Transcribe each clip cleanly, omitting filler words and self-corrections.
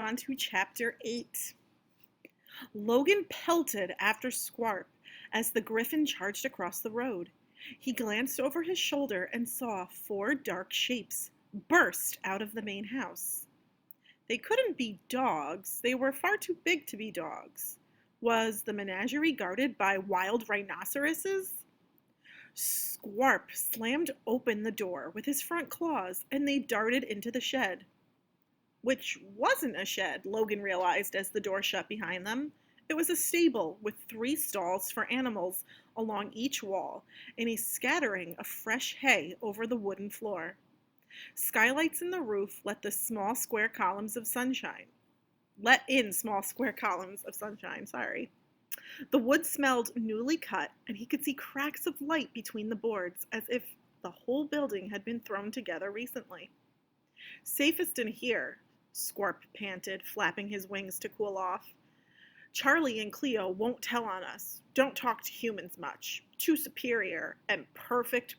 on to Chapter 8. Logan pelted after Squarp as the griffin charged across the road. He glanced over his shoulder and saw 4 dark shapes burst out of the main house. They couldn't be dogs. They were far too big to be dogs. Was the menagerie guarded by wild rhinoceroses? Squarp slammed open the door with his front claws, and they darted into the shed. Which wasn't a shed, Logan realized as the door shut behind them. It was a stable with 3 stalls for animals along each wall, and a scattering of fresh hay over the wooden floor. Skylights in the roof let in small square columns of sunshine. The wood smelled newly cut, and he could see cracks of light between the boards, as if the whole building had been thrown together recently. Safest in here, Squarp panted, flapping his wings to cool off. Charlie and Cleo won't tell on us. Don't talk to humans much. Too superior and perfect.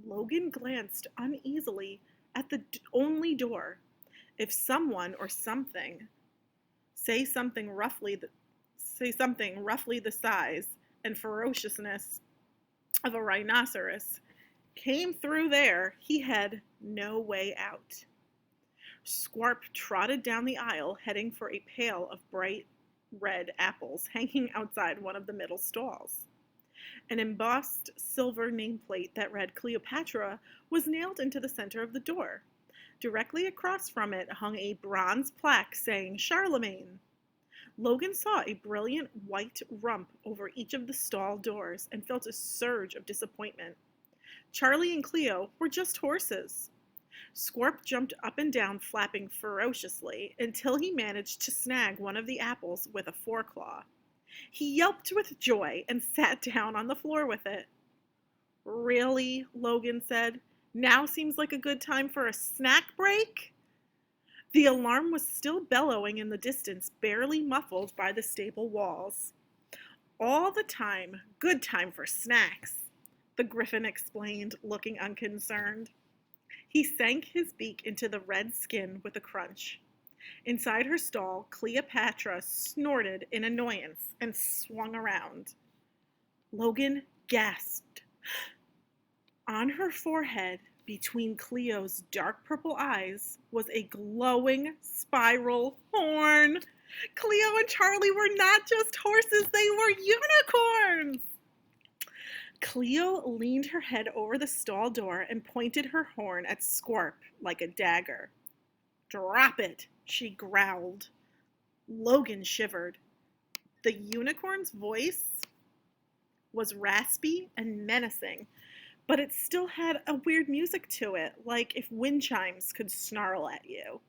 Logan glanced uneasily at the only door. If someone or something say something roughly the size and ferociousness of a rhinoceros came through there, he had no way out. Squarp trotted down the aisle, heading for a pail of bright red apples hanging outside one of the middle stalls. An embossed silver nameplate that read Cleopatra was nailed into the center of the door. Directly across from it hung a bronze plaque saying Charlemagne. Logan saw a brilliant white rump over each of the stall doors and felt a surge of disappointment. Charlie and Cleo were just horses. Squarp jumped up and down, flapping ferociously, until he managed to snag one of the apples with a foreclaw. He yelped with joy and sat down on the floor with it. "Really?" Logan said. "Now seems like a good time for a snack break?" The alarm was still bellowing in the distance, barely muffled by the stable walls. "All the time. Good time for snacks," the griffin explained, looking unconcerned. He sank his beak into the red skin with a crunch. Inside her stall, Cleopatra snorted in annoyance and swung around. Logan gasped. On her forehead, between Cleo's dark purple eyes, was a glowing spiral horn. Cleo and Charlie were not just horses, they were unicorns! Cleo leaned her head over the stall door and pointed her horn at Squarp like a dagger. "Drop it," she growled. Logan shivered. The unicorn's voice was raspy and menacing, but it still had a weird music to it, like if wind chimes could snarl at you.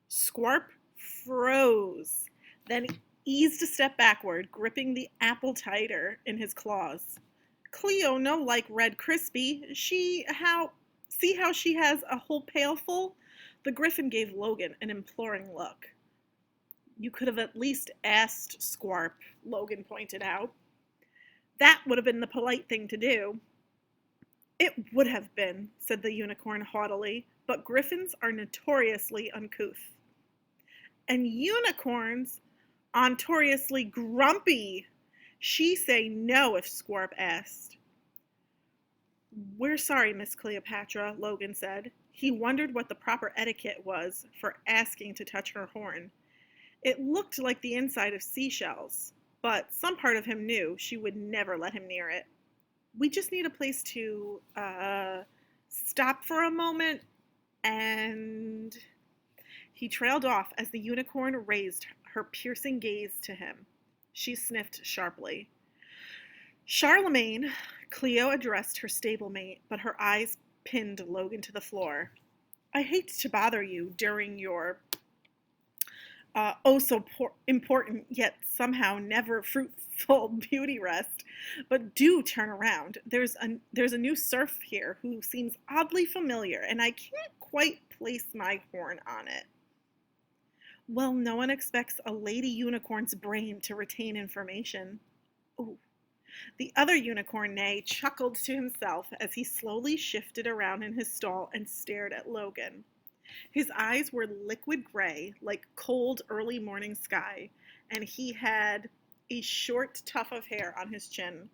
Squarp froze, then eased a step backward, gripping the apple tighter in his claws. "Cleo no like Red Crispy. See how she has a whole pail full?" The griffin gave Logan an imploring look. "You could have at least asked, Squarp," Logan pointed out. "That would have been the polite thing to do." "It would have been," said the unicorn haughtily, "but griffins are notoriously uncouth." "And unicorns are notoriously grumpy. She say no if Squarp asked." "We're sorry, Miss Cleopatra," Logan said. He wondered what the proper etiquette was for asking to touch her horn. It looked like the inside of seashells, but some part of him knew she would never let him near it. "We just need a place to, stop for a moment, and..." He trailed off as the unicorn raised her piercing gaze to him. She sniffed sharply. "Charlemagne," Cleo addressed her stablemate, but her eyes pinned Logan to the floor. "I hate to bother you during your important yet somehow never fruitful beauty rest, but do turn around. There's a new serf here who seems oddly familiar, and I can't quite place my horn on it." "Well, no one expects a lady unicorn's brain to retain information." "Ooh." The other unicorn neigh chuckled to himself as he slowly shifted around in his stall and stared at Logan. His eyes were liquid gray, like cold early morning sky, and he had a short tuft of hair on his chin.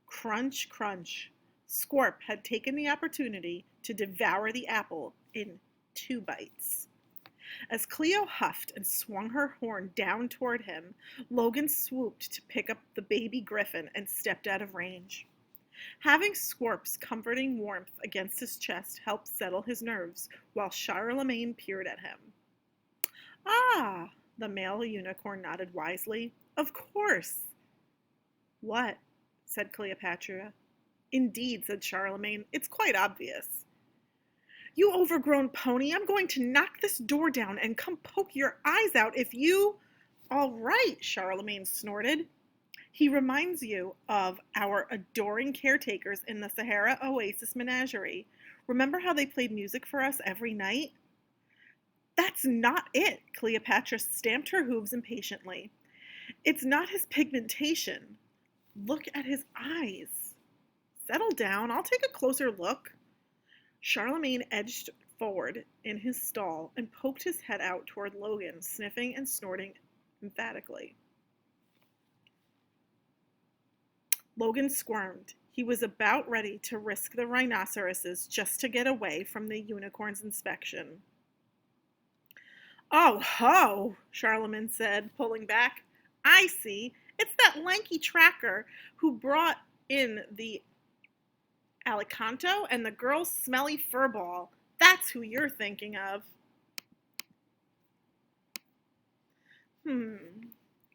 Crunch, crunch. Scorp had taken the opportunity to devour the apple in 2 bites. As Cleo huffed and swung her horn down toward him, Logan swooped to pick up the baby griffin and stepped out of range. Having Scorp's comforting warmth against his chest helped settle his nerves while Charlemagne peered at him. Ah, the male unicorn nodded wisely. Of course. What? Said Cleopatra. Indeed, said Charlemagne. It's quite obvious. You overgrown pony, I'm going to knock this door down and come poke your eyes out if you... All right, Charlemagne snorted. He reminds you of our adoring caretakers in the Sahara Oasis Menagerie. Remember how they played music for us every night? That's not it, Cleopatra stamped her hooves impatiently. It's not his pigmentation. Look at his eyes. Settle down, I'll take a closer look. Charlemagne edged forward in his stall and poked his head out toward Logan, sniffing and snorting emphatically. Logan squirmed. He was about ready to risk the rhinoceroses just to get away from the unicorn's inspection. Oh ho, Charlemagne said, pulling back. I see. It's that lanky tracker who brought in the Alicanto and the girl's smelly furball. That's who you're thinking of.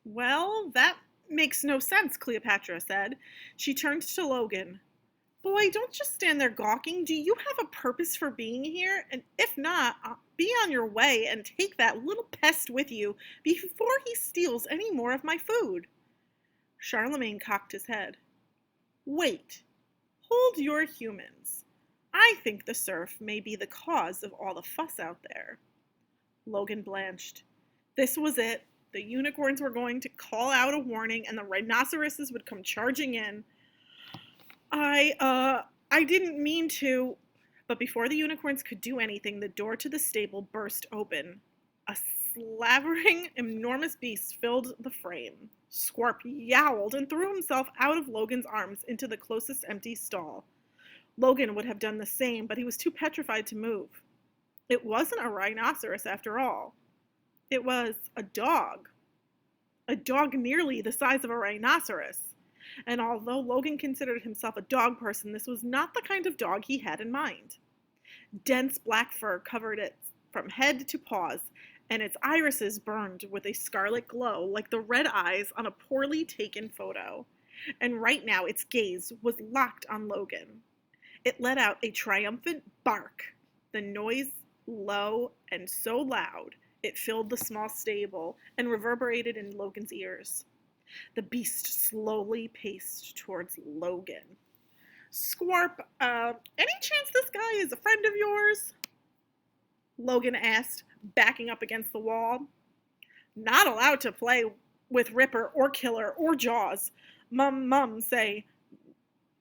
Well, that makes no sense, Cleopatra said. She turned to Logan. Boy, don't just stand there gawking. Do you have a purpose for being here? And if not, be on your way and take that little pest with you before he steals any more of my food. Charlemagne cocked his head. Wait. Hold your humans. I think the surf may be the cause of all the fuss out there. Logan blanched. This was it. The unicorns were going to call out a warning and the rhinoceroses would come charging in. I didn't mean to. But before the unicorns could do anything, the door to the stable burst open. A slavering, enormous beast filled the frame. Scorp yowled and threw himself out of Logan's arms into the closest empty stall. Logan would have done the same, but he was too petrified to move. It wasn't a rhinoceros after all. It was a dog nearly the size of a rhinoceros. And although Logan considered himself a dog person, this was not the kind of dog he had in mind. Dense black fur covered it from head to paws, and its irises burned with a scarlet glow like the red eyes on a poorly taken photo. And right now its gaze was locked on Logan. It let out a triumphant bark, the noise low and so loud it filled the small stable and reverberated in Logan's ears. The beast slowly paced towards Logan. Scorp, any chance this guy is a friend of yours? Logan asked, backing up against the wall. Not allowed to play with Ripper or Killer or Jaws. Mum say,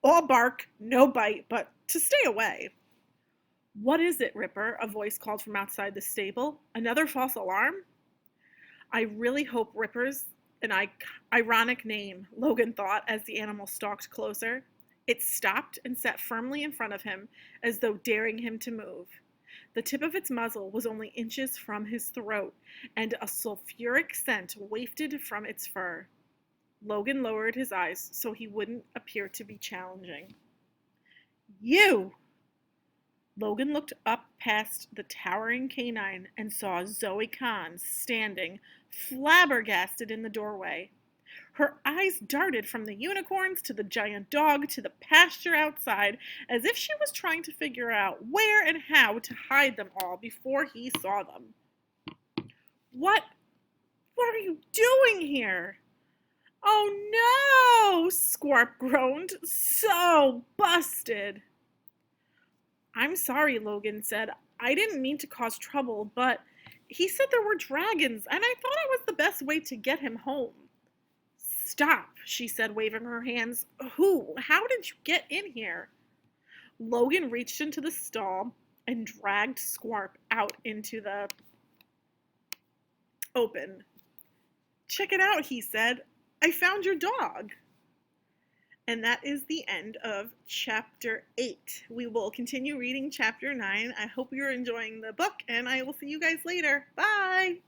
all bark, no bite, but to stay away. What is it, Ripper? A voice called from outside the stable. Another false alarm? I really hope Ripper's an ironic name, Logan thought as the animal stalked closer. It stopped and sat firmly in front of him, as though daring him to move. The tip of its muzzle was only inches from his throat, and a sulfuric scent wafted from its fur. Logan lowered his eyes so he wouldn't appear to be challenging. You! Logan looked up past the towering canine and saw Zoe Khan standing, flabbergasted in the doorway. Her eyes darted from the unicorns to the giant dog to the pasture outside, as if she was trying to figure out where and how to hide them all before he saw them. What are you doing here? Oh no, Scorp groaned. So busted. I'm sorry, Logan said. I didn't mean to cause trouble, but he said there were dragons, and I thought it was the best way to get him home. Stop, she said, waving her hands. Who? How did you get in here? Logan reached into the stall, and dragged Squarp out into the open. "Check it out," he said. "I found your dog." And that is the end of chapter 8. We will continue reading chapter 9. I hope you're enjoying the book, and I will see you guys later. Bye!